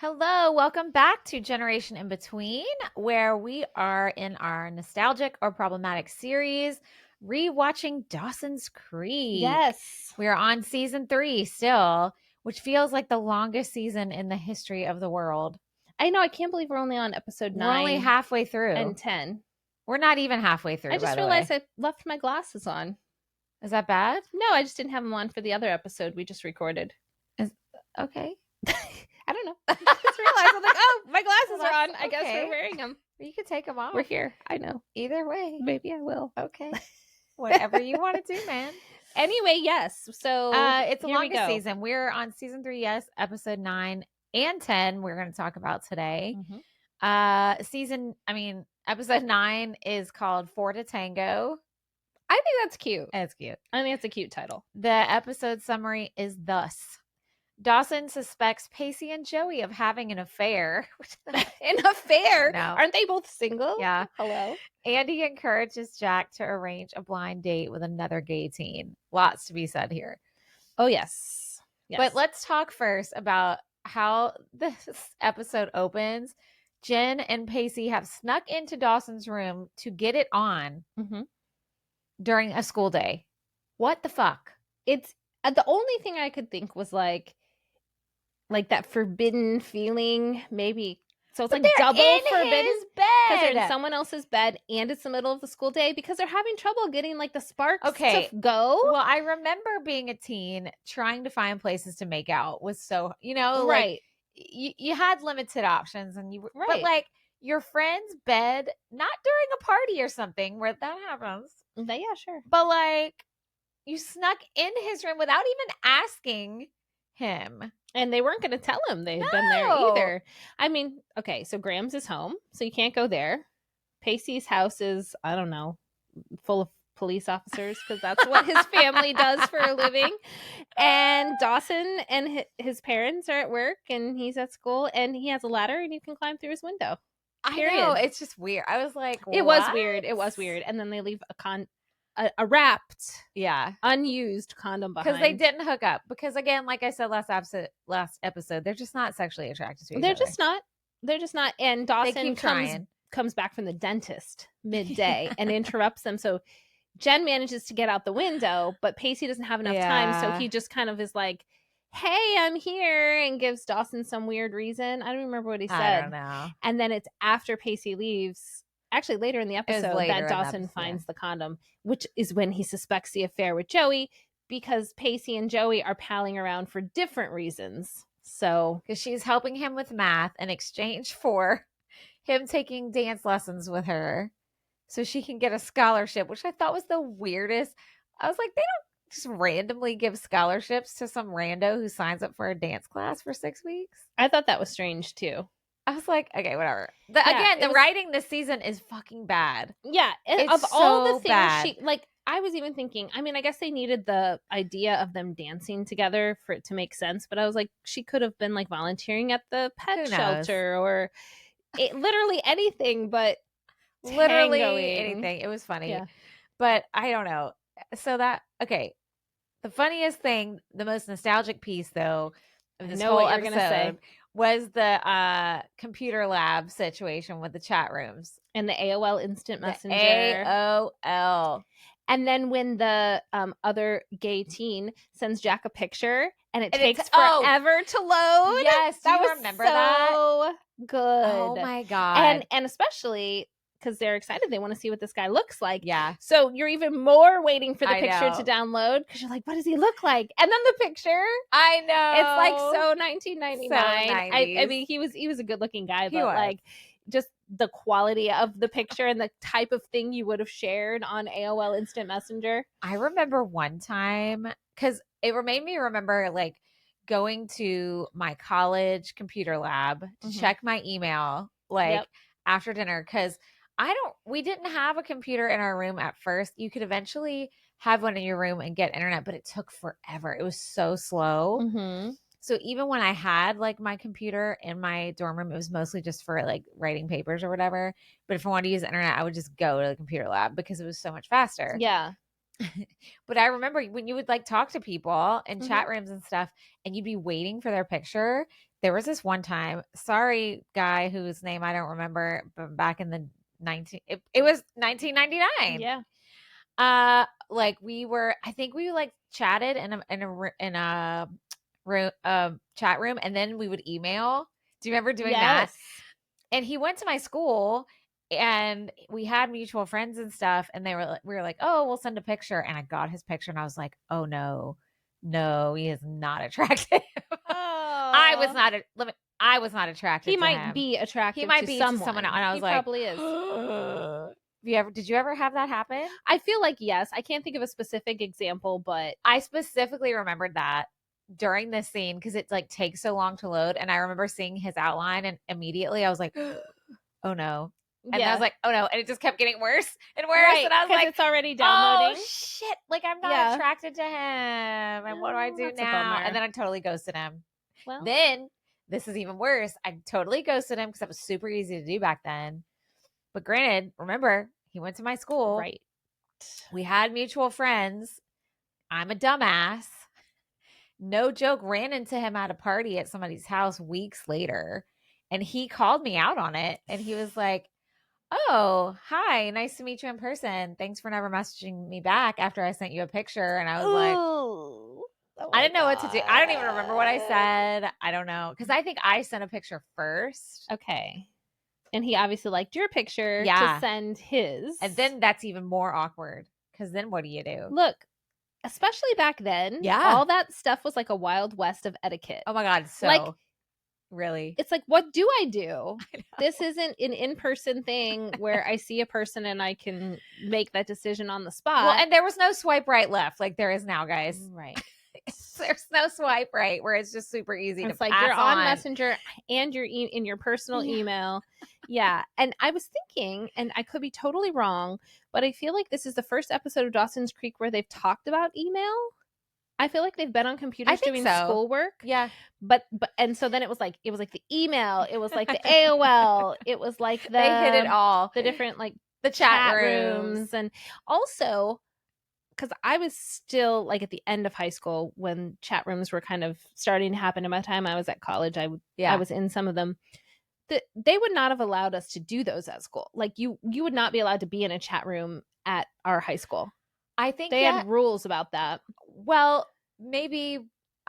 Hello, welcome back to Generation in Between, where we are in our nostalgic or problematic series, rewatching Dawson's Creek. Yes. We are on season 3 still, which feels like the longest season in the history of the world. I know. I can't believe we're only on episode 9 We're only halfway through. and 10. We're not even halfway through, I just realized I left my glasses on. Is that bad? No, I just didn't have them on for the other episode we just recorded. Okay. I don't know. I just realized I'm like, oh, my glasses Well, are on. that's I guess okay. we're wearing them. You can take them off. We're here. I know. Either way. Maybe I will. Okay. Whatever you want to do, man. Anyway, yes. So it's the here we longest go. season. We're on season 3, yes, episode 9 and 10 we're going to talk about today. Episode 9 is called Four to Tango. I think that's cute. It's cute. I think it's a cute title. The episode summary is thus: Dawson suspects Pacey and Joey of having an affair. An affair? No. Aren't they both single? Yeah. Hello? And he encourages Jack to arrange a blind date with another gay teen. Lots to be said here. Oh, yes. But let's talk first about how this episode opens. Jen and Pacey have snuck into Dawson's room to get it on during a school day. What the fuck? It's the only thing I could think was like that forbidden feeling, maybe. So it's But like they're double in forbidden his because they're in bed. someone else's bed and it's the middle of the school day because they're having trouble getting like the sparks Okay. to go. Well, I remember being a teen trying to find places to make out was so, right. like you had limited options and you Right. but like your friend's bed, not during a party or something where that happens. Yeah, sure. But like you snuck in his room without even asking him. And they weren't going to tell him they had been there either. I mean, okay, so Graham's is home, so you can't go there. Pacey's house is, I don't know, full of police officers because that's what his family does for a living. And Dawson and his parents are at work and he's at school and he has a ladder and you can climb through his window. Period. I know, it's just weird. I was like, it was weird. It was weird. And then they leave a wrapped, unused condom behind because they didn't hook up. Because again, like I said last episode, they're just not sexually attracted to each other. They're just not. And Dawson comes back from the dentist midday and interrupts them. So Jen manages to get out the window, but Pacey doesn't have enough time. So he just kind of is like, hey, I'm here, and gives Dawson some weird reason. I don't remember what he said. I don't know. And then it's after Pacey leaves, actually later in the episode, that Dawson finds the condom, which is when he suspects the affair with Joey, because Pacey and Joey are palling around for different reasons. So, because she's helping him with math in exchange for him taking dance lessons with her so she can get a scholarship, which I thought was the weirdest. I was like, they don't just randomly give scholarships to some rando who signs up for a dance class for 6 weeks. I thought that was strange too. I was like, okay, whatever. The writing this season is fucking bad. Yeah. And of all the things I was even thinking, I mean, I guess they needed the idea of them dancing together for it to make sense. But I was like, she could have been like volunteering at the pet shelter or literally anything, but literally tangoing. Anything. It was funny. But I don't know. So the funniest thing, the most nostalgic piece though of this whole episode was the computer lab situation with the chat rooms and the AOL instant messenger. AOL. And then when the other gay teen sends Jack a picture and it takes forever to load. Yes, that was remember so that? Good. Oh my God. And especially because they're excited. They want to see what this guy looks like. Yeah. So you're even more waiting for the picture to download because you're like, what does he look like? And then the picture. I know. It's like so 1999. So I mean, he was a good looking guy, but like just the quality of the picture and the type of thing you would have shared on AOL Instant Messenger. I remember one time because it made me remember like going to my college computer lab to check my email after dinner because we didn't have a computer in our room at first. You could eventually have one in your room and get internet, but it took forever. It was so slow. So even when I had like my computer in my dorm room, it was mostly just for like writing papers or whatever. But if I wanted to use the internet, I would just go to the computer lab because it was so much faster. Yeah. But I remember when you would like talk to people in chat rooms and stuff and you'd be waiting for their picture, there was this one time, sorry guy whose name I don't remember, but back in the it was 1999. Yeah. Like I think we like chatted in a room, chat room, and then we would email. Do you remember doing that? And he went to my school, and we had mutual friends and stuff, and we were like, oh, we'll send a picture. And I got his picture, and I was like, oh no, he is not attractive. Oh. I was not attracted. He to might him. be attracted. He might to be someone. to someone, and I was he like, probably is. Did you ever have that happen? I feel like yes. I can't think of a specific example, but I specifically remembered that during this scene because it like takes so long to load, and I remember seeing his outline, and immediately I was like, oh no. And I was like, oh no. And it just kept getting worse and worse. Right, and I was like, it's already downloading. Oh shit. Like I'm not attracted to him. And what do I do now? And then I totally ghosted him. Well, then this is even worse. I totally ghosted him because that was super easy to do back then. But granted, remember, he went to my school. Right. We had mutual friends. I'm a dumbass. No joke, ran into him at a party at somebody's house weeks later. And he called me out on it. And he was like, oh, hi, nice to meet you in person. Thanks for never messaging me back after I sent you a picture. And I was like, I didn't know what to do. I don't even remember what I said. I don't know. Because I think I sent a picture first. Okay. And he obviously liked your picture to send his. And then that's even more awkward. Because then what do you do? Look, especially back then, all that stuff was like a wild west of etiquette. Oh my God. So like, really? It's like, what do I do? This isn't an in-person thing where I see a person and I can make that decision on the spot. Well, and there was no swipe right left like there is now, guys. Right. There's no swipe right where it's just super easy to like you're on Messenger and you're in your personal email. Yeah. And I was thinking, and I could be totally wrong, but I feel like this is the first episode of Dawson's Creek where they've talked about email. I feel like they've been on computers doing schoolwork. Yeah. But and so then it was like the email, it was like the AOL, it was like they hit it all. The different like the chat rooms. And also because I was still like at the end of high school when chat rooms were kind of starting to happen. And by the time I was at college, I was in some of them. They would not have allowed us to do those at school. Like you would not be allowed to be in a chat room at our high school. I think they had rules about that. Well, maybe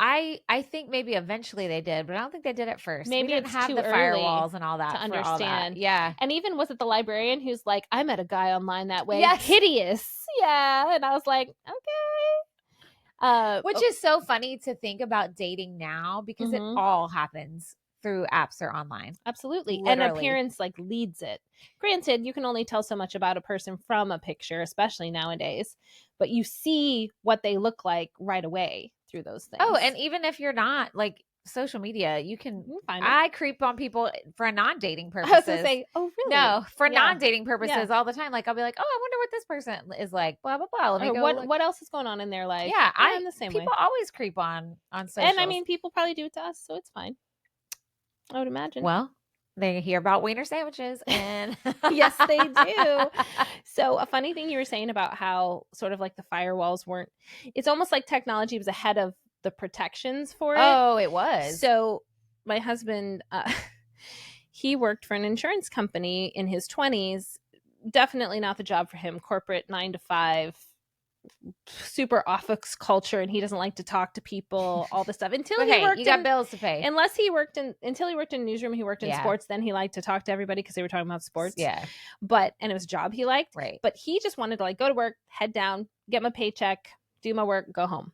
I think maybe eventually they did, but I don't think they did it first. Maybe we didn't have the firewalls and all that to understand. Yeah. And even was it the librarian who's like, I met a guy online that way. Yes. Hideous. Yeah. And I was like, okay. Which is so funny to think about dating now because it all happens through apps or online. Absolutely. Literally. And appearance like leads it. Granted, you can only tell so much about a person from a picture, especially nowadays, but you see what they look like right away through those things. Oh, and even if you're not like social media, you can find it. I creep on people for non-dating purposes. I was gonna say, oh really? No, for non-dating purposes all the time. Like I'll be like, oh, I wonder what this person is like, blah blah blah. Let me go what else is going on in their life? Yeah, I'm the same people way. always creep on social. And I mean people probably do it to us, so it's fine. I would imagine. Well, they hear about wiener sandwiches and yes, they do. So a funny thing you were saying about how sort of like the firewalls weren't, it's almost like technology was ahead of the protections for it. Oh, it was. So my husband, he worked for an insurance company in his 20s. Definitely not the job for him. Corporate 9 to 5, super office culture, and he doesn't like to talk to people, all this stuff until he worked. You got bills to pay. Until he worked in a newsroom, he worked in sports. Then he liked to talk to everybody because they were talking about sports. Yeah, and it was a job he liked. Right, but he just wanted to like go to work, head down, get my paycheck, do my work, go home.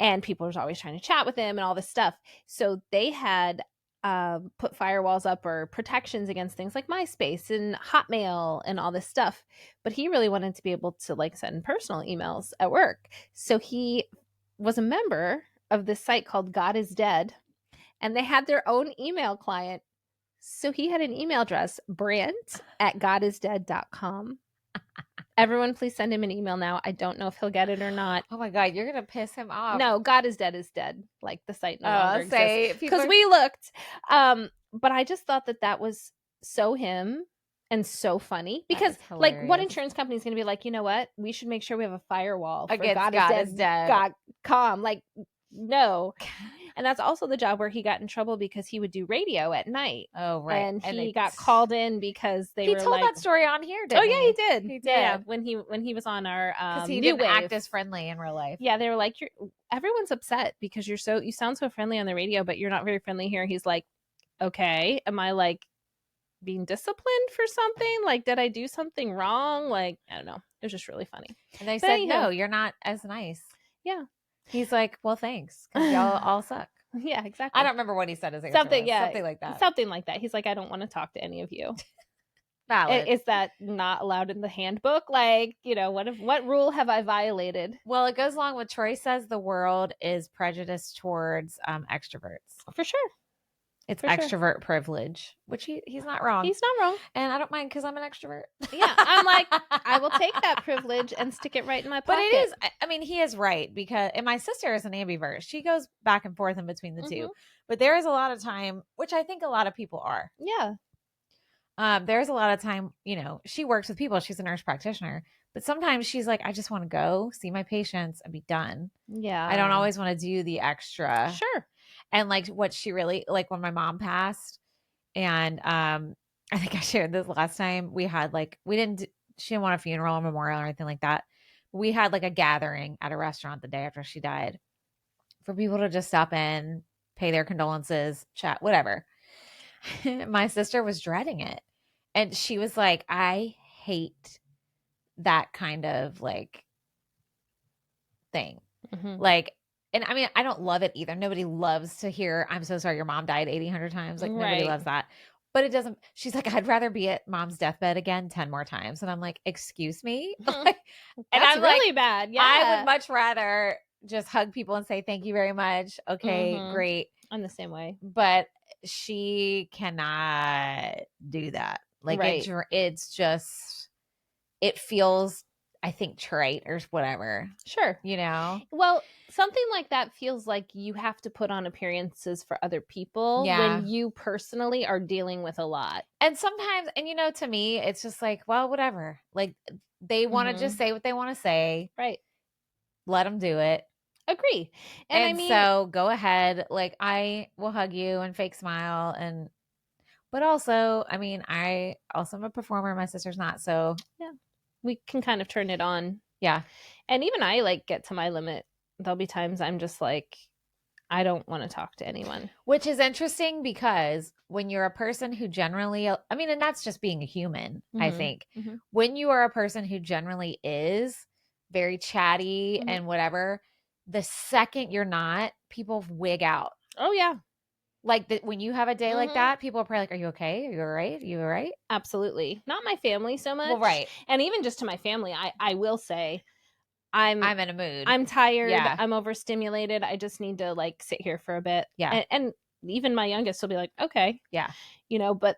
And people was always trying to chat with him and all this stuff. So they had put firewalls up or protections against things like MySpace and Hotmail and all this stuff. But he really wanted to be able to like send personal emails at work. So he was a member of this site called God is Dead. And they had their own email client. So he had an email address, brant@godisdead.com. Everyone, please send him an email now. I don't know if he'll get it or not. Oh my God, you're going to piss him off. No, God is dead is dead. Like the site no longer exists. Because are... we looked. But I just thought that was so him and so funny. Because like what insurance company is going to be like, you know what? We should make sure we have a firewall for against God is dead. God.com. Like, no. And that's also the job where he got in trouble because he would do radio at night. Oh, right. And he got called in because they were told that story on here, didn't he? Oh, yeah, he did. He did. Yeah, when he was on our because he New didn't Wave. act as friendly in real life. Yeah, they were like, everyone's upset because you sound so friendly on the radio, but you're not very friendly here. He's like, okay, am I like being disciplined for something? Like, did I do something wrong? Like, I don't know. It was just really funny. And they said, no, you're not as nice. Yeah. He's like, well, thanks, because y'all all suck. Yeah, exactly. I don't remember what he said as answer something like that. Something like that. He's like, I don't want to talk to any of you. Valid. Is that not allowed in the handbook? Like, what rule have I violated? Well, it goes along with Troy says the world is prejudiced towards extroverts. For sure. It's extrovert privilege, which he's not wrong. He's not wrong. And I don't mind because I'm an extrovert. Yeah. I'm like, I will take that privilege and stick it right in my pocket. But it is, I mean, he is right because, and my sister is an ambivert. She goes back and forth in between the two. But there is a lot of time, which I think a lot of people are. Yeah. There's a lot of time, she works with people. She's a nurse practitioner. But sometimes she's like, I just want to go see my patients and be done. Yeah. I don't always want to do the extra. Sure. And like what she really, like when my mom passed, and I think I shared this last time, we had like, she didn't want a funeral or memorial or anything like that. We had like a gathering at a restaurant the day after she died for people to just stop in, pay their condolences, chat, whatever. My sister was dreading it. And she was like, I hate that kind of like thing. Like, and I mean, I don't love it either. Nobody loves to hear, I'm so sorry your mom died 800 times. Like, nobody loves that. But it doesn't, she's like, I'd rather be at mom's deathbed again 10 more times. And I'm like, excuse me? And I'm really bad. Yeah. I would much rather just hug people and say, thank you very much. Okay, great. I'm the same way. But she cannot do that. Like, it's just, it feels, I think, trite or whatever. Sure. Well, something like that feels like you have to put on appearances for other people when you personally are dealing with a lot. And sometimes, and to me, it's just like, well, whatever. Like, they want to just say what they want to say. Right. Let them do it. Agree. And I mean, so go ahead. Like, I will hug you and fake smile. But also, I mean, I also am a performer. My sister's not. So yeah. We can kind of turn it on. Yeah. And even I like get to my limit. There'll be times I'm just like, I don't want to talk to anyone. Which is interesting because when you're a person who generally, I mean, and that's just being a human, I think. When you are a person who generally is very chatty and whatever, the second you're not, people wig out. Oh, yeah. Like when you have a day like that, people are probably like, are you okay? Are you all right? Are you all right? Absolutely. Not my family so much. Well, right. And even just to my family, I will say, I'm in a mood. I'm tired. Yeah. I'm overstimulated. I just need to like sit here for a bit. Yeah. And even my youngest will be like, okay. Yeah. But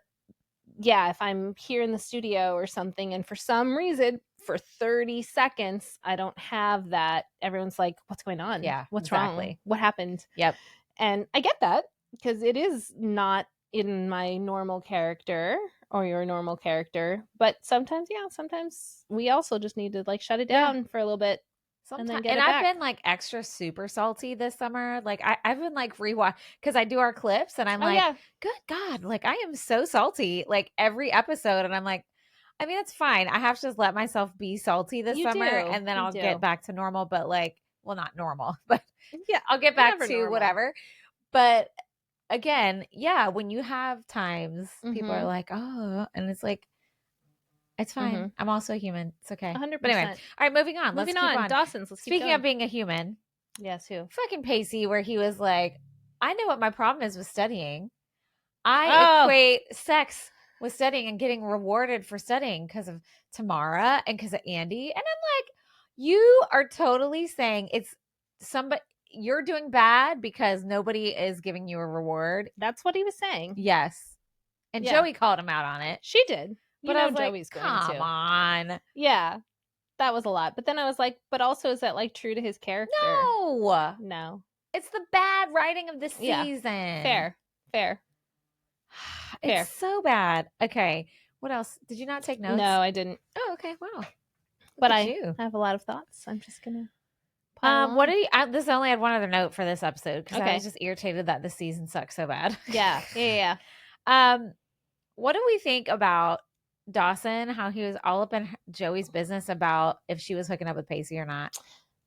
yeah, if I'm here in the studio or something and for some reason for 30 seconds, I don't have that, everyone's like, what's going on? Yeah. What's wrong? What happened? Yep. And I get that because it is not in my normal character or your normal character, but sometimes we also just need to like shut it down for a little bit. And then I've been like extra super salty this summer. Like I've been like rewatch because I do our clips and I'm good God, like I am so salty like every episode. And I'm like, I mean, it's fine. I have to just let myself be salty this summer and then I'll get back to normal. But like, well, not normal, but yeah, I'll get back to normal. Whatever. But again, yeah, when you have times, people are like, oh, and it's like, it's fine. I'm also a human. It's okay. 100%. But anyway, all right, moving on. Let's keep on. Dawson's. Speaking of being a human. Yes, who? Fucking Pacey, where he was like, I know what my problem is with studying. I equate sex with studying and getting rewarded for studying because of Tamara and because of Andy. And I'm like, you are totally saying it's somebody, you're doing bad because nobody is giving you a reward. That's what he was saying. Yes. And Joey called him out on it. She did. But I was Joey's like, come on. Yeah. That was a lot. But then I was like, but also is that like true to his character? No. It's the bad writing of the season. Fair. It's so bad. Okay. What else? Did you not take notes? No, I didn't. Oh, okay. Wow. But I have a lot of thoughts. I'm just going to What did this only had one other note for this episode because I Okay. was just irritated that the season sucks so bad. Yeah. What do we think about Dawson? How he was all up in Joey's business about if she was hooking up with Pacey or not?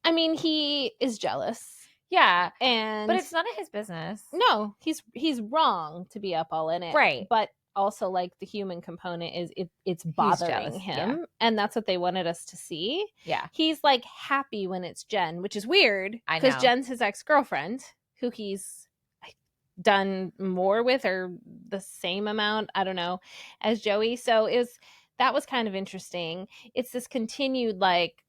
I mean, he is jealous. Yeah, And but it's none of his business. No, he's wrong to be up all in it. Right. But also, like, the human component is it's bothering him. Yeah. And that's what they wanted us to see. Yeah. He's like happy when it's Jen, which is weird. I know. Because Jen's his ex-girlfriend, who he's done more with or the same amount, I don't know, as Joey. So that was kind of interesting. It's this continued, like,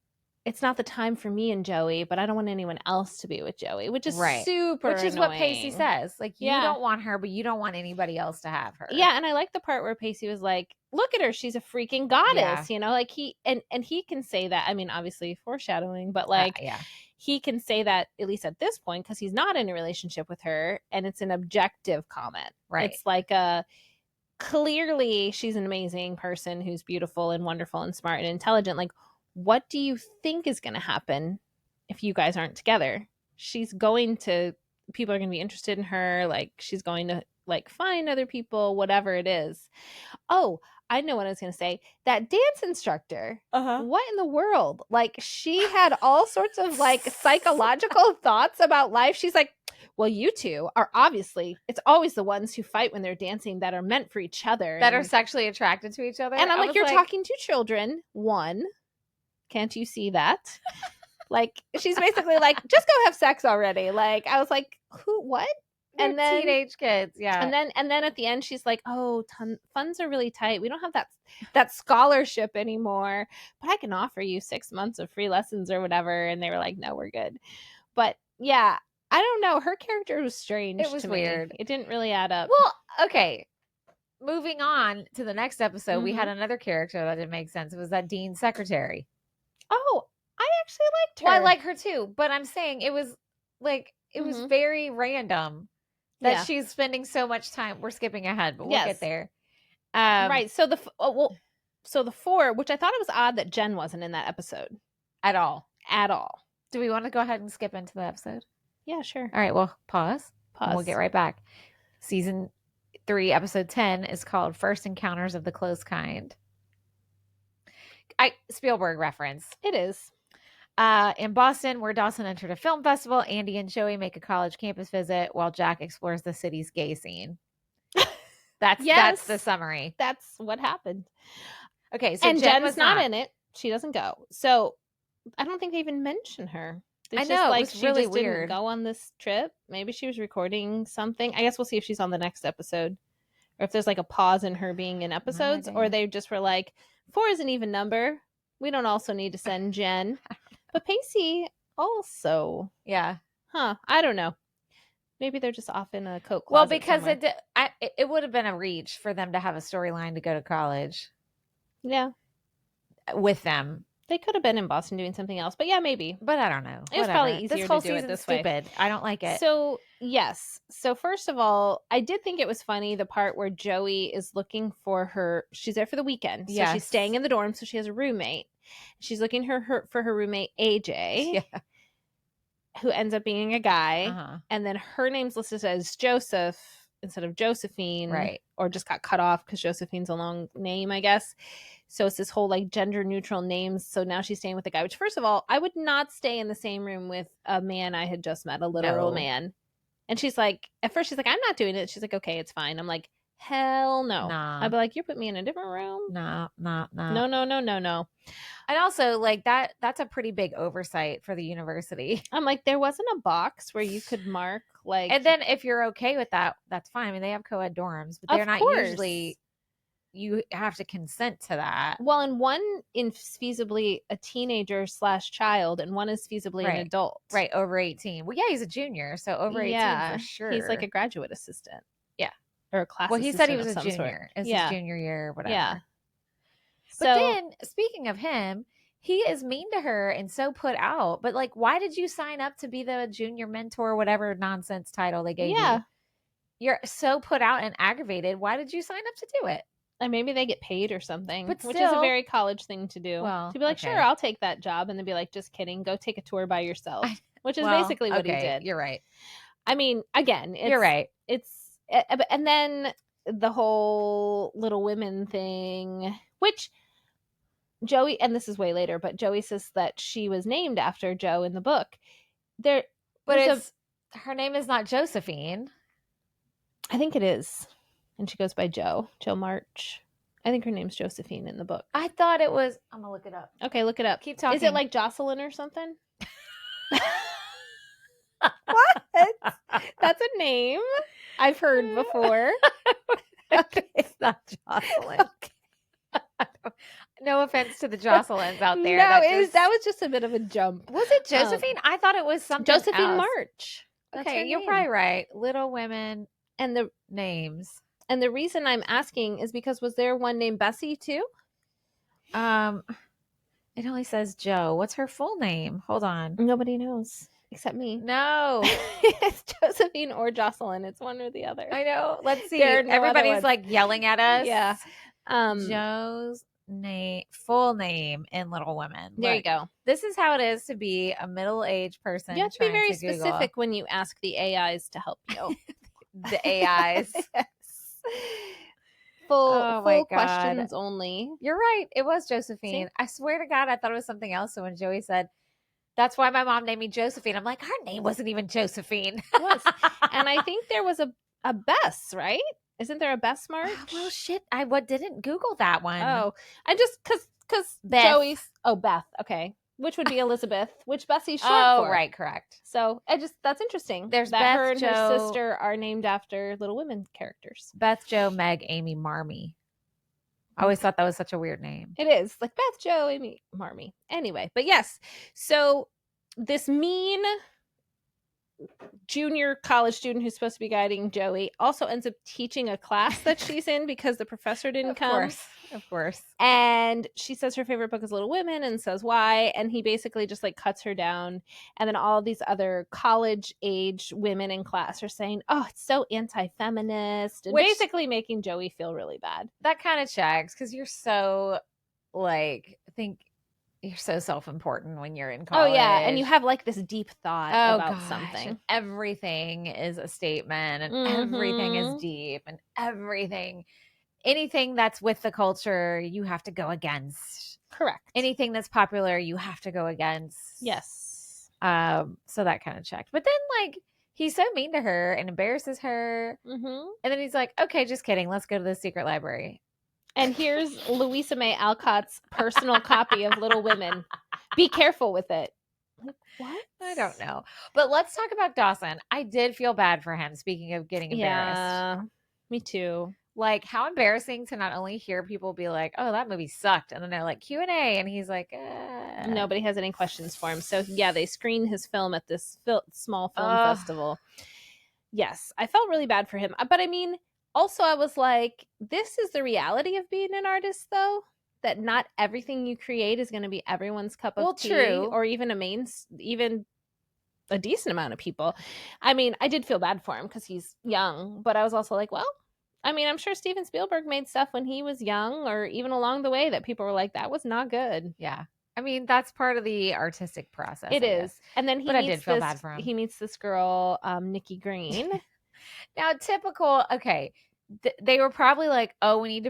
it's not the time for me and Joey, but I don't want anyone else to be with Joey, which is super Which is annoying. what Pacey says. Like, you don't want her, but you don't want anybody else to have her. Yeah, and I like the part where Pacey was like, look at her, she's a freaking goddess, you know, like he can say that. I mean, obviously foreshadowing, but like he can say that at least at this point because he's not in a relationship with her, and it's an objective comment. Right. It's like clearly she's an amazing person who's beautiful and wonderful and smart and intelligent. Like, what do you think is going to happen if you guys aren't together? People are going to be interested in her. Like, she's going to like find other people, whatever it is. Oh, I know what I was going to say. That dance instructor, what in the world? Like, she had all sorts of like psychological thoughts about life. She's like, well, you two are obviously, it's always the ones who fight when they're dancing that are meant for each other. That are sexually attracted to each other. And I'm like, you're talking to children. One, can't you see that? Like, she's basically like, just go have sex already. Like, I was like, who, what? And then teenage kids, yeah. And then at the end, she's like, "Oh, funds are really tight. We don't have that scholarship anymore, but I can offer you 6 months of free lessons or whatever." And they were like, "No, we're good." But yeah, I don't know. Her character was strange. It was weird. It didn't really add up. Well, okay. Moving on to the next episode, we had another character that didn't make sense. It was that Dean's secretary. Oh, I actually liked her. Well, I like her too, but I'm saying it was like it was very random. That she's spending so much time. We're skipping ahead, but we'll get there. Right. So the 4, which I thought it was odd that Jen wasn't in that episode at all. Do we want to go ahead and skip into the episode? Yeah, sure. All right. Well, pause. And we'll get right back. Season 3, episode 10 is called "First Encounters of the Close Kind." Spielberg reference. It is. In Boston, where Dawson entered a film festival, Andy and Joey make a college campus visit while Jack explores the city's gay scene. That's the summary. That's what happened. Okay, so Jen was not in it. She doesn't go. So I don't think they even mention her. I know, like, it was really weird. Didn't go on this trip. Maybe she was recording something. I guess we'll see if she's on the next episode, or if there's like a pause in her being in episodes, or they just were like, 4 is an even number. We don't also need to send Jen. But Pacey also. Yeah. Huh. I don't know. Maybe they're just off in a coat closet. Well, because it would have been a reach for them to have a storyline to go to college. Yeah. With them. They could have been in Boston doing something else. But yeah, maybe. But I don't know. It was probably easier to do it this way. I don't like it. So, yes. So, first of all, I did think it was funny the part where Joey is looking for her. She's there for the weekend. So, she's staying in the dorm. So, she has a roommate. She's looking for her roommate, AJ, who ends up being a guy. And then her name's listed as Joseph instead of Josephine. Right. Or just got cut off because Josephine's a long name, I guess. So it's this whole like gender neutral names. So now she's staying with a guy, which, first of all, I would not stay in the same room with a man I had just met, a literal man. And she's like, at first she's like, I'm not doing it. She's like, okay, it's fine. I'm like, hell no. Nah. I'd be like, you put me in a different room? No. No. And also, like, that's a pretty big oversight for the university. I'm like, there wasn't a box where you could mark, like... And then if you're okay with that, that's fine. I mean, they have co-ed dorms, but they're not usually... You have to consent to that. Well, and one is feasibly a teenager / child, and one is feasibly an adult. Right, over 18. Well, yeah, he's a junior, so over 18 for sure. He's like a graduate assistant. Yeah. Or a class assistant. Well, he said he was a junior. It's his junior year or whatever. Yeah. But then, speaking of him, he is mean to her and so put out. But, like, why did you sign up to be the junior mentor, whatever nonsense title they gave you? You're so put out and aggravated. Why did you sign up to do it? And maybe they get paid or something, But which is a still- very college thing to do. Well, to be like, okay. sure, I'll take that job. And then be like, just kidding. Go take a tour by yourself, which is basically what he did. You're right. I mean, again, You're right. And then the whole Little Women thing, which Joey, and this is way later, but Joey says that she was named after Joe in the book. But her name is not Josephine. I think it is. And she goes by Jo March. I think her name's Josephine in the book. I thought it was. I'm gonna look it up. Okay, look it up. Keep talking. Is it like Jocelyn or something? What? That's a name I've heard before. Okay, it's not Jocelyn. No offense to the Jocelyn's out there. No, that was just a bit of a jump. Was it Josephine? I thought it was something Josephine else. March. Okay, you're probably right. Little Women and the names. And the reason I'm asking is because was there one named Bessie too? It only says Joe. What's her full name? Hold on. Nobody knows except me. No. It's Josephine or Jocelyn. It's one or the other. I know. Let's see. No Everybody's like yelling at us. Yeah. Joe's full name in Little Women. There you go. This is how it is to be a middle-aged person. You have to be very specific when you ask the AIs to help you. The AIs. Yes. Full questions only. You're right. It was Josephine. See? I swear to God, I thought it was something else. So when Joey said, that's why my mom named me Josephine, I'm like, her name wasn't even Josephine. It was. And I think there was a Bess, right? Isn't there a Bess March? Well, shit. I didn't Google that one. Oh, I just, because Joey's, Beth. Okay. Which would be Elizabeth, which Bessie's short for. Oh, right. Correct. So that's interesting. There's that Beth, her and Jo, her sister are named after Little Women characters. Beth, Jo, Meg, Amy, Marmee. I always thought that was such a weird name. It is. Like Beth, Jo, Amy, Marmee. Anyway, but yes. So this mean junior college student who's supposed to be guiding Joey also ends up teaching a class that she's in because the professor didn't come. Of course. And she says her favorite book is Little Women and says why. And he basically just like cuts her down. And then all these other college age women in class are saying, oh, it's so anti-feminist. And basically making Joey feel really bad. That kind of checks because you're so you're so self-important when you're in college. Oh, yeah. And you have like this deep thought about something. And everything is a statement and everything is deep and anything that's with the culture, you have to go against. Correct. Anything that's popular, you have to go against. Yes. So that kind of checked. But then like he's so mean to her and embarrasses her. And then he's like, okay, just kidding. Let's go to the secret library. And here's Louisa May Alcott's personal copy of Little Women. Be careful with it. Like, what? I don't know. But let's talk about Dawson. I did feel bad for him, speaking of getting embarrassed. Yeah, me too. Like, how embarrassing to not only hear people be like, oh, that movie sucked. And then they're like, Q&A. And he's like, Nobody has any questions for him. So, yeah, they screened his film at this small film festival. Yes, I felt really bad for him. But I mean, also, I was like, this is the reality of being an artist, though, that not everything you create is going to be everyone's cup of tea. True. Or even even a decent amount of people. I mean, I did feel bad for him because he's young, but I was also like, well, I mean, I'm sure Steven Spielberg made stuff when he was young or even along the way that people were like, that was not good. Yeah. I mean, that's part of the artistic process. It is. And then I did feel bad for him. He meets this girl, Nikki Green. Now, typical, okay, they were probably like, oh, we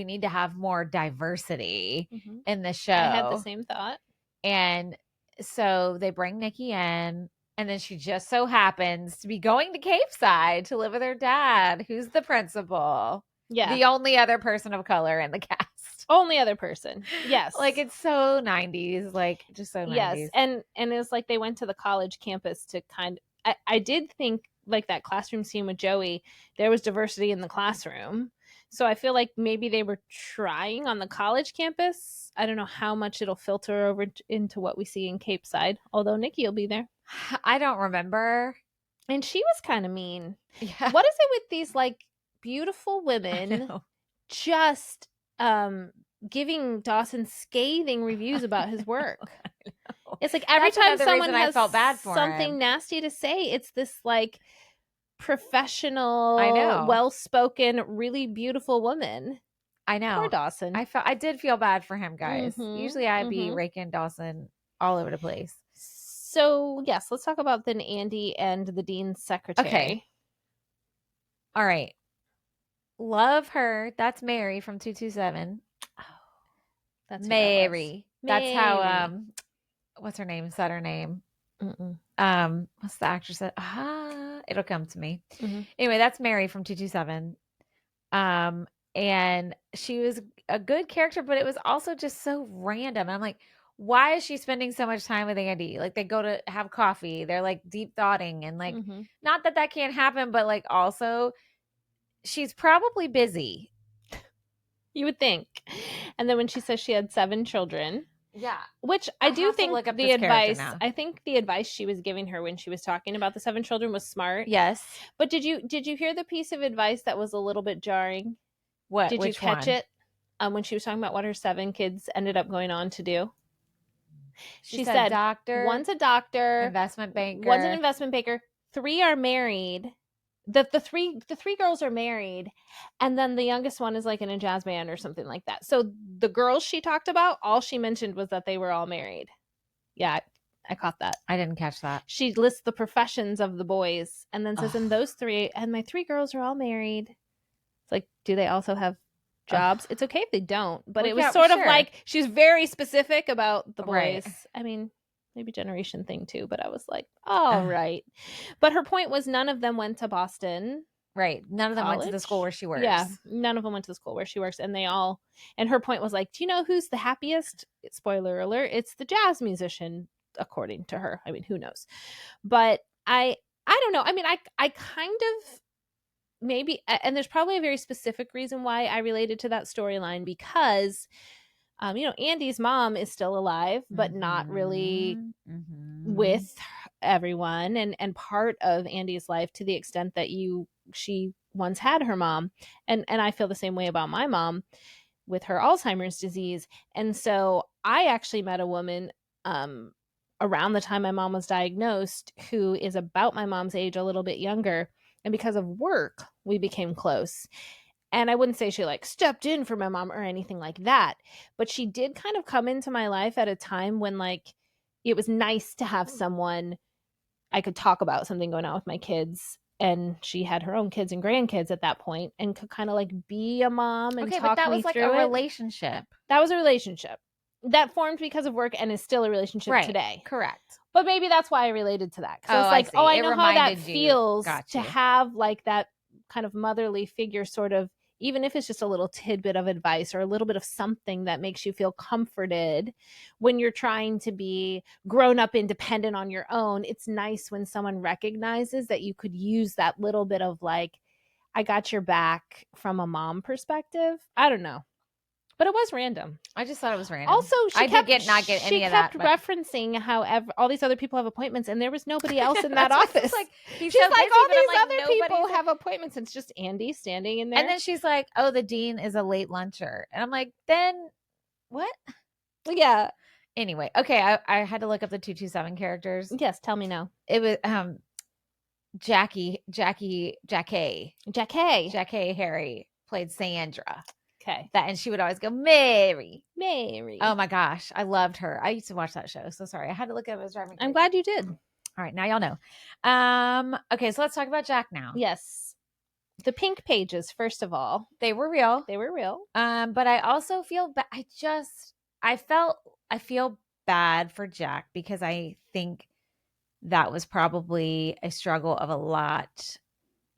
need to have more diversity in the show. I had the same thought. And so they bring Nikki in, and then she just so happens to be going to Capeside to live with her dad, who's the principal. Yeah. The only other person of color in the cast. Only other person. Yes. Like, it's so 90s, like, just so 90s. Yes. And it's like they went to the college campus to I did think, like that classroom scene with Joey, there was diversity in the classroom. So I feel like maybe they were trying on the college campus. I don't know how much it'll filter over into what we see in Capeside, although Nikki will be there. I don't remember. And she was kind of mean. Yeah. What is it with these like beautiful women just giving Dawson scathing reviews about his work? It's like every time someone has felt bad for something nasty to say, it's this like professional, I know, well-spoken, really beautiful woman I know. Poor Dawson. I did feel bad for him, guys. Mm-hmm. Usually I'd be raking Dawson all over the place. So, yes, let's talk about then Andy and the dean's secretary. Okay. All right. Love her. That's Mary from 227. Oh, that's Mary. That's Mary. how what's her name? Is that her name? What's the actress that it'll come to me. Anyway, that's Mary from 227. And she was a good character, but it was also just so random. I'm like, why is she spending so much time with Andy? Like, they go to have coffee, they're like deep thoughting, and like, not that that can't happen, but like, also, she's probably busy. You would think. And then when she says she had 7 children. Yeah. Which I do think the advice, I think the advice she was giving her when she was talking about the 7 children was smart. Yes. But did you hear the piece of advice that was a little bit jarring? What? Did you catch it? When she was talking about what her 7 kids ended up going on to do? She said doctor. One's a doctor. Investment banker. One's an investment banker. 3 are married. The three girls are married, and then the youngest one is like in a jazz band or something like that. So the girls she talked about, all she mentioned was that they were all married. Yeah, I caught that. I didn't catch that. She lists the professions of the boys and then says, and those 3, and my 3 girls are all married. It's like, do they also have jobs? It's okay if they don't, but it was sort of like she's very specific about the boys. Right. I mean, maybe generation thing too, but I was like, all right. But her point was none of them went to Boston. Right. None of them went to the school where she works. Yeah. None of them went to the school where she works. And her point was like, do you know who's the happiest? Spoiler alert. It's the jazz musician, according to her. I mean, who knows? But I don't know. I mean, I kind of maybe, and there's probably a very specific reason why I related to that storyline because Andy's mom is still alive, but not really with everyone, and part of Andy's life to the extent that she once had her mom, and I feel the same way about my mom with her Alzheimer's disease. And so I actually met a woman around the time my mom was diagnosed who is about my mom's age, a little bit younger, and because of work we became close. And I wouldn't say she like stepped in for my mom or anything like that, but she did kind of come into my life at a time when like it was nice to have someone I could talk about something going on with my kids. And she had her own kids and grandkids at that point and could kind of like be a mom and talk me through it. Okay, but that was like a relationship. That was a relationship that formed because of work and is still a relationship today. Correct. But maybe that's why I related to that. So it's like, I know how that feels to have like that kind of motherly figure sort of, even if it's just a little tidbit of advice or a little bit of something that makes you feel comforted when you're trying to be grown up independent on your own. It's nice when someone recognizes that you could use that little bit of like, I got your back from a mom perspective. I don't know. But it was random. I just thought it was random. Also, I did not get any of that. She kept referencing how all these other people have appointments, and there was nobody else in that office. Like, she's so like, all these other people have appointments. It's just Andy standing in there. And then she's like, oh, the dean is a late luncher. And I'm like, then what? Yeah. Anyway, okay, I had to look up the 227 characters. Yes, tell me now. It was Jackie Harry played Sandra. Okay. And she would always go, Mary. Mary. Oh my gosh. I loved her. I used to watch that show. So sorry. I had to look at it. I was driving. I'm glad you did. All right. Now y'all know. Okay. So let's talk about Jack now. Yes. The pink pages, first of all. They were real. But I also feel I feel bad for Jack because I think that was probably a struggle of a lot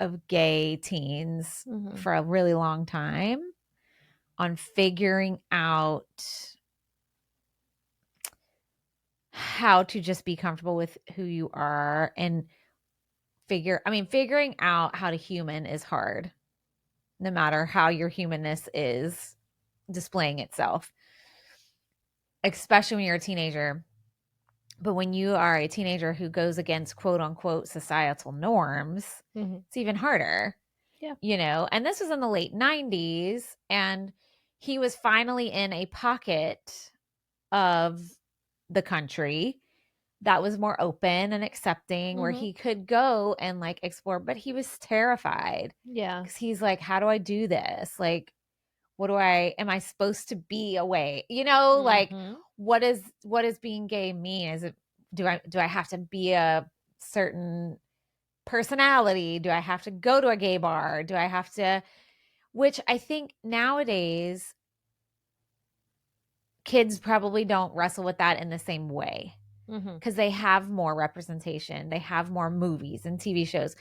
of gay teens for a really long time. On figuring out how to just be comfortable with who you are and figuring out how to human is hard, no matter how your humanness is displaying itself, especially when you're a teenager. But when you are a teenager who goes against quote unquote societal norms, it's even harder. Yeah. And this was in the late 90s, and he was finally in a pocket of the country that was more open and accepting, where he could go and like explore, but he was terrified. Yeah. Because he's like, how do I do this? Like, am I supposed to be away? You know, like Mhm. what does being gay mean? Is it, do I have to be a certain personality? Do I have to go to a gay bar? Do I have to, which I think nowadays kids probably don't wrestle with that in the same way Mhm. because they have more representation. They have more movies and TV shows.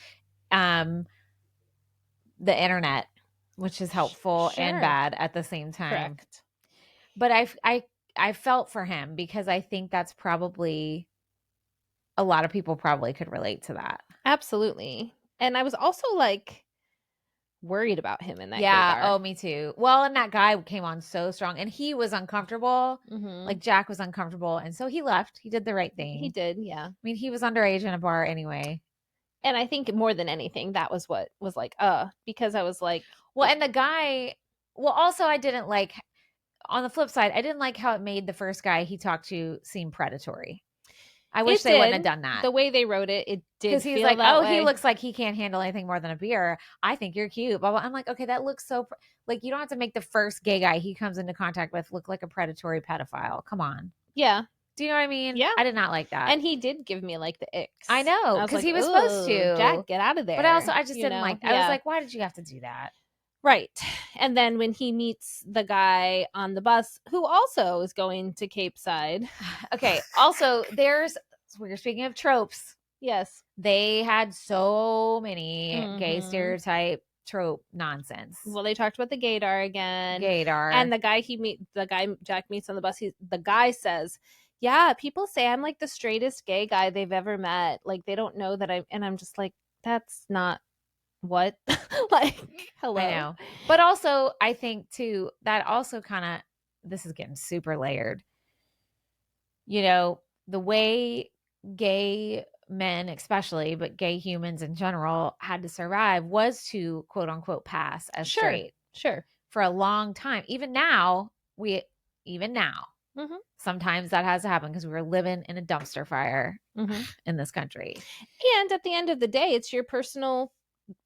The internet, which is helpful and Sure. bad at the same time. Correct. But I felt for him because I think that's probably a lot of people probably could relate to that. Absolutely. And I was also like worried about him in that Yeah. gay bar. Oh, me too. Well, and that guy came on so strong and he was uncomfortable. Mhm. Like Jack was uncomfortable. And so he left. He did the right thing. He did, yeah. I mean, he was underage in a bar anyway. And I think more than anything, that was what was like, because I was like, well, and the guy, well, also I didn't like, on the flip side, I didn't like how it made the first guy he talked to seem predatory. I wish they wouldn't have done that. The way they wrote it, it did because he's feel like, that oh, way. he looks like he can't handle anything more than a beer. I think you're cute. Blah, blah. I'm like, okay, that looks so like you don't have to make the first gay guy he comes into contact with look like a predatory pedophile. Come on. Yeah. Do you know what I mean? Yeah. I did not like that. And he did give me like the icks. I know, because he was supposed to. Jack, get out of there. But I just didn't like. I was like, why did you have to do that? Right. And then when he meets the guy on the bus who also is going to Capeside. Okay. Also, we're speaking of tropes. Yes. They had so many gay stereotype trope nonsense. Well, they talked about the gaydar again. Gaydar. And the guy Jack meets on the bus, the guy says, yeah, people say I'm like the straightest gay guy they've ever met. Like they don't know that I'm just like, that's not what like hello. I know. But also I think too that also kind of, this is getting super layered, you know, the way gay men especially, but gay humans in general had to survive was to quote unquote pass as straight for a long time. Even now sometimes that has to happen because we were living in a dumpster fire in this country. And at the end of the day, it's your personal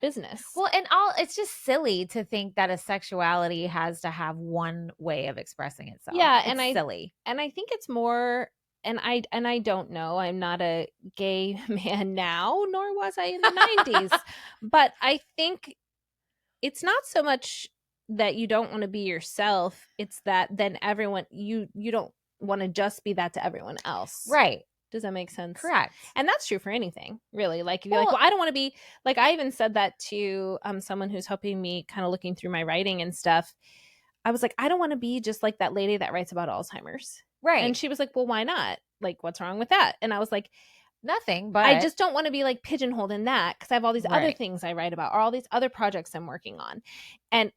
business. Well, and it's just silly to think that a sexuality has to have one way of expressing itself. Yeah, it's silly. And I think it's more, and I don't know, I'm not a gay man now, nor was I in the 90s. But I think it's not so much that you don't want to be yourself, it's that then everyone you don't want to just be that to everyone else. Right. Does that make sense? Correct. And that's true for anything, really. Like, if you're like, well, I don't want to be, like, I even said that to someone who's helping me kind of looking through my writing and stuff. I was like, I don't want to be just like that lady that writes about Alzheimer's. Right. And she was like, well, why not? Like, what's wrong with that? And I was like, nothing, but I just don't want to be like pigeonholed in that because I have all these other things I write about or all these other projects I'm working on. And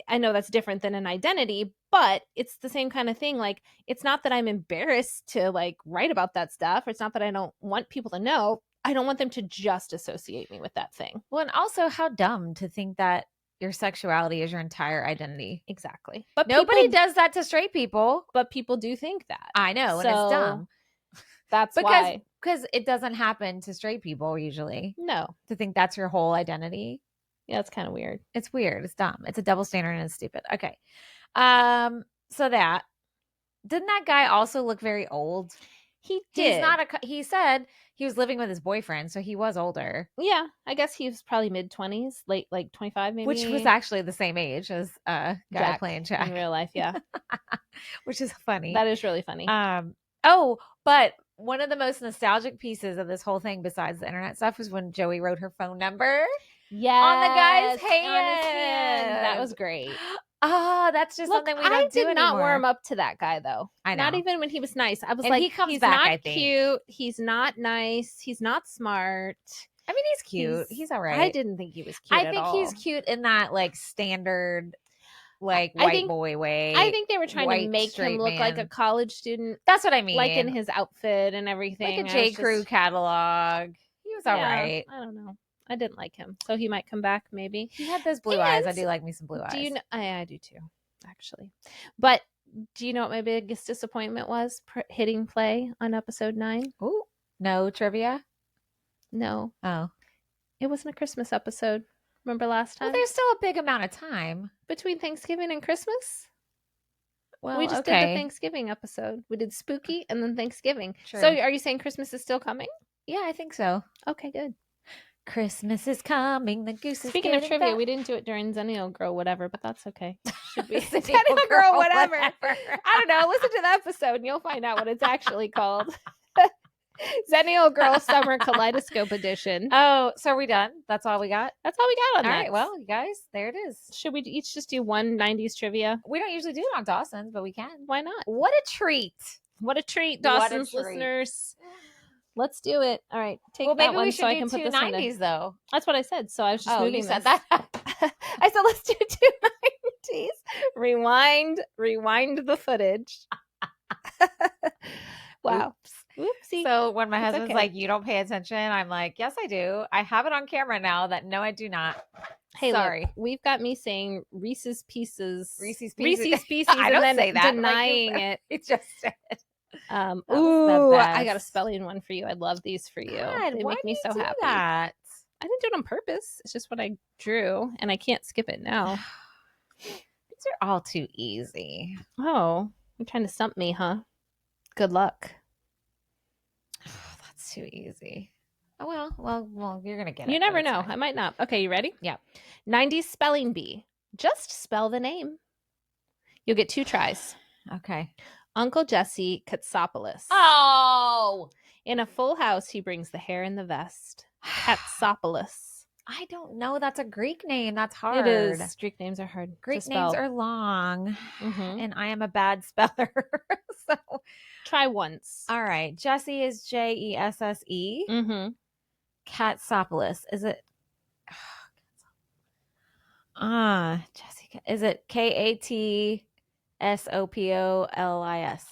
I know that's different than an identity, but it's the same kind of thing. Like, it's not that I'm embarrassed to like write about that stuff. Or it's not that I don't want people to know. I don't want them to just associate me with that thing. Well, and also how dumb to think that your sexuality is your entire identity. Exactly. But nobody does that to straight people. But people do think that. I know, and it's dumb. That's why. Because it doesn't happen to straight people usually. No. To think that's your whole identity. Yeah, it's kind of weird. It's weird. It's dumb. It's a double standard and it's stupid. Okay. So that, didn't that guy also look very old? He did. He said he was living with his boyfriend, so he was older. Yeah, I guess he was probably mid-20s, late, like 25 maybe. Which was actually the same age as guy Jack, playing Jack. in real life, yeah. Which is funny. That is really funny. But one of the most nostalgic pieces of this whole thing, besides the internet stuff, was when Joey wrote her phone number. Yeah, on the guy's hand. On his hand. That was great. Oh, that's just something we don't do anymore. I did not warm up to that guy though. I know. Not even when he was nice. I was and like, he comes he's back, not I think. cute. He's not nice. He's not smart. I mean, he's cute. He's all right. I didn't think he was cute. I think he's cute in that like standard, like white boy way. I think they were trying to make him look like a college student. That's what I mean. Like in his outfit and everything. Like a J. Crew catalog. He was all right. I don't know. I didn't like him. So he might come back maybe. He had those blue eyes. I do like me some blue eyes. Do you know, I do too, actually. But do you know what my biggest disappointment was hitting play on episode 9? Ooh. No trivia? No. Oh. It wasn't a Christmas episode. Remember last time? Well, there's still a big amount of time between Thanksgiving and Christmas. Well, we just did the Thanksgiving episode. We did spooky and then Thanksgiving. True. So are you saying Christmas is still coming? Yeah, I think so. Okay, good. Christmas is coming. The goose is Speaking of trivia, fat. we didn't do it during Zennial Girl whatever, but that's okay. Should be Zennial Girl whatever. I don't know. Listen to the episode and you'll find out what it's actually called. Zennial Girl Summer Kaleidoscope Edition. Oh, so are we done? That's all we got? That's all we got on that. All right, well, you guys, there it is. Should we each just do one 90s trivia? We don't usually do it on Dawson's, but we can. Why not? What a treat. What a treat, Dawson's listeners. Let's do it. All right. Take that one so I can put this 90s, though. That's what I said. So I was just moving you said that. I said, let's do 290s. Rewind the footage. Wow. Oopsie. So when my husband's like, you don't pay attention, I'm like, yes, I do. I have it on camera now that no, I do not. Hey, sorry. Look, we've got me saying Reese's Pieces. I don't and then say that. Denying it. It just said. Ooh, I got a spelling one for you. I love these for you. God, they make me so happy. That? I didn't do it on purpose. It's just what I drew, and I can't skip it now. These are all too easy. Oh, you're trying to stump me, huh? Good luck. Oh, that's too easy. Oh, well, you're going to get it. You never know. Fine. I might not. Okay, you ready? Yeah. 90s spelling bee. Just spell the name. You'll get 2 tries. Okay. Uncle Jesse Katsopoulos. Oh! In a full house, he brings the hair in the vest. Katsopoulos. I don't know. That's a Greek name. That's hard. It is. Greek names are hard. Greek names are long. Mm-hmm. And I am a bad speller. So try once. All right. Jesse is Jesse. Mm-hmm. Katsopoulos. Is it? Jessica. Is it Katsopoulis?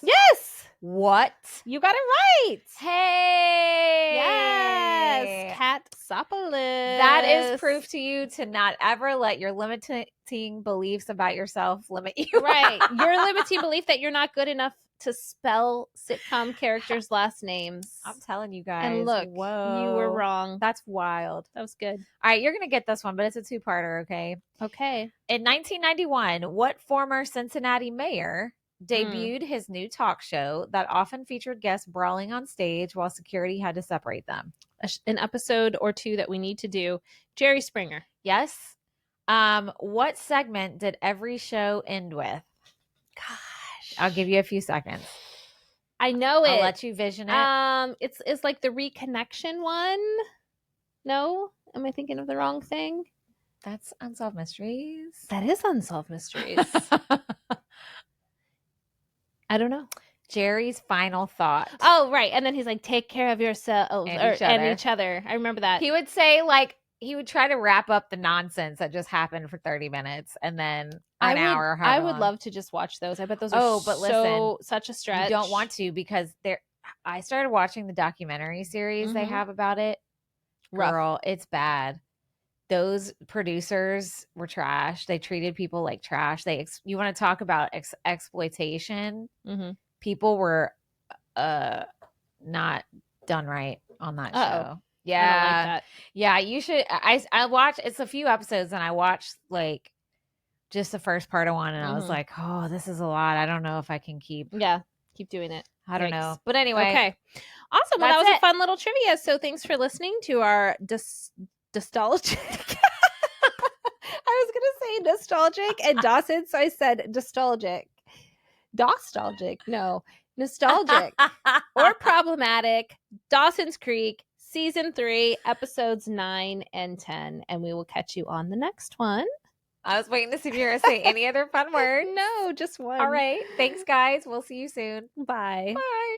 Yes. What? You got it right. Hey. Yes. Katsopoulos. That is proof to you to not ever let your limiting beliefs about yourself limit you. Right. Your limiting belief that you're not good enough to spell sitcom characters' last names. I'm telling you guys. And look, whoa, you were wrong. That's wild. That was good. All right, you're going to get this one, but it's a 2-parter, okay? Okay. In 1991, what former Cincinnati mayor debuted his new talk show that often featured guests brawling on stage while security had to separate them? An episode or 2 that we need to do. Jerry Springer. Yes. What segment did every show end with? Gosh. I'll give you a few seconds. I know it. I'll let you vision it. It's like the reconnection one. No? Am I thinking of the wrong thing? That's Unsolved Mysteries. That is Unsolved Mysteries. I don't know. Jerry's final thought. Oh, right. And then he's like, take care of yourself and each other. I remember that. He would say, like, he would try to wrap up the nonsense that just happened for 30 minutes and then an hour. I would love to just watch those. I bet those are such a stretch. You don't want to because I started watching the documentary series they have about it. Girl, it's bad. Those producers were trash. They treated people like trash. You want to talk about exploitation? Mm-hmm. People were not done right on that show. Yeah. I don't like that. Yeah, you should. I watched, it's a few episodes and I watched like just the first part of one and I was like, oh, this is a lot. I don't know if I can keep doing it. I don't know. But anyway. Okay. Awesome. Well, that was a fun little trivia. So thanks for listening to our nostalgic. I was going to say nostalgic and Dawson, so I said nostalgic. No. Nostalgic or problematic. Dawson's Creek. Season 3, episodes 9 and 10. And we will catch you on the next one. I was waiting to see if you were going to say any other fun words. No, just one. All right. Thanks, guys. We'll see you soon. Bye. Bye.